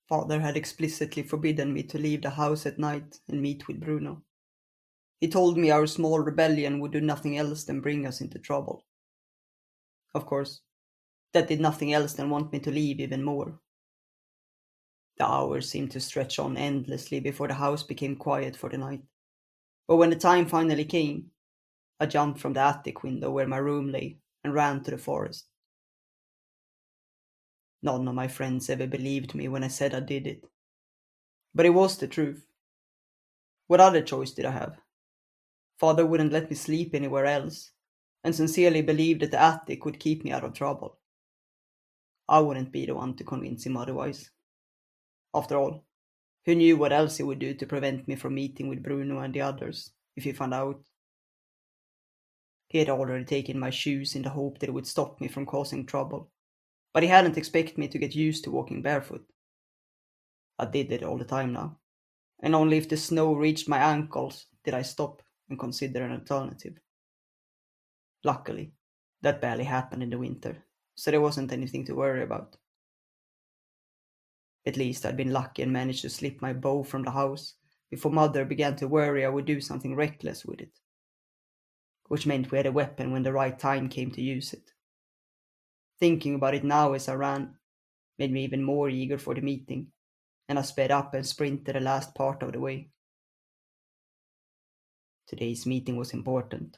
Father had explicitly forbidden me to leave the house at night and meet with Bruno. He told me our small rebellion would do nothing else than bring us into trouble. Of course, that did nothing else than want me to leave even more. The hours seemed to stretch on endlessly before the house became quiet for the night. But when the time finally came, I jumped from the attic window where my room lay and ran to the forest. None of my friends ever believed me when I said I did it. But it was the truth. What other choice did I have? Father wouldn't let me sleep anywhere else, and sincerely believed that the attic would keep me out of trouble. I wouldn't be the one to convince him otherwise. After all, who knew what else he would do to prevent me from meeting with Bruno and the others, if he found out? He had already taken my shoes in the hope that it would stop me from causing trouble, but he hadn't expected me to get used to walking barefoot. I did it all the time now, and only if the snow reached my ankles did I stop and consider an alternative. Luckily, that barely happened in the winter, so there wasn't anything to worry about. At least I'd been lucky and managed to slip my bow from the house before Mother began to worry I would do something reckless with it. Which meant we had a weapon when the right time came to use it. Thinking about it now as I ran made me even more eager for the meeting, and I sped up and sprinted the last part of the way. Today's meeting was important.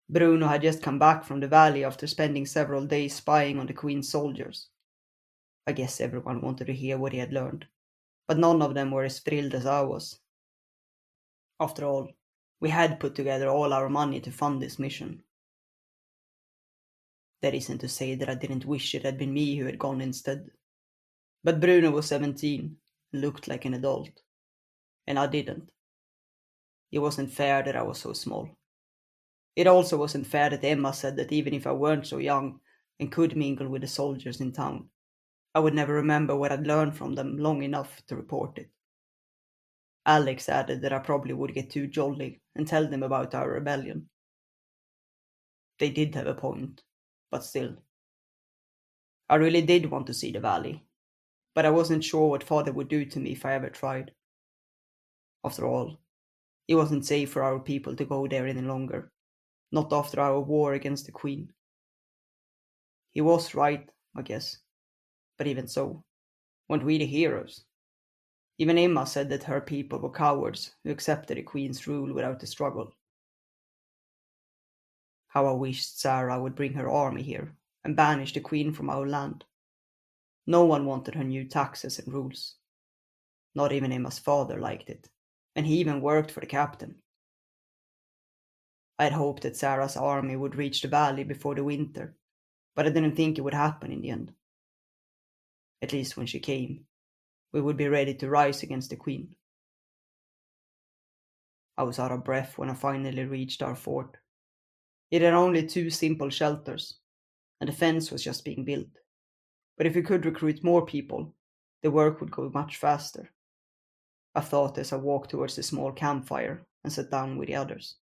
Bruno had just come back from the valley after spending several days spying on the Queen's soldiers. I guess everyone wanted to hear what he had learned, but none of them were as thrilled as I was. After all, we had put together all our money to fund this mission. That isn't to say that I didn't wish it had been me who had gone instead. But Bruno was 17 and looked like an adult, and I didn't. It wasn't fair that I was so small. It also wasn't fair that Emma said that even if I weren't so young and could mingle with the soldiers in town, I would never remember what I'd learned from them long enough to report it. Alex added that I probably would get too jolly and tell them about our rebellion. They did have a point, but still. I really did want to see the valley, but I wasn't sure what Father would do to me if I ever tried. After all, it wasn't safe for our people to go there any longer, not after our war against the Queen. He was right, I guess, but even so, weren't we the heroes? Even Emma said that her people were cowards who accepted the Queen's rule without a struggle. How I wished Sara would bring her army here and banish the Queen from our land. No one wanted her new taxes and rules. Not even Emma's father liked it, and he even worked for the captain. I had hoped that Sara's army would reach the valley before the winter, but I didn't think it would happen in the end. At least when she came, we would be ready to rise against the Queen. I was out of breath when I finally reached our fort. It had only 2 simple shelters, and the fence was just being built. But if we could recruit more people, the work would go much faster. I thought as I walked towards the small campfire and sat down with the others.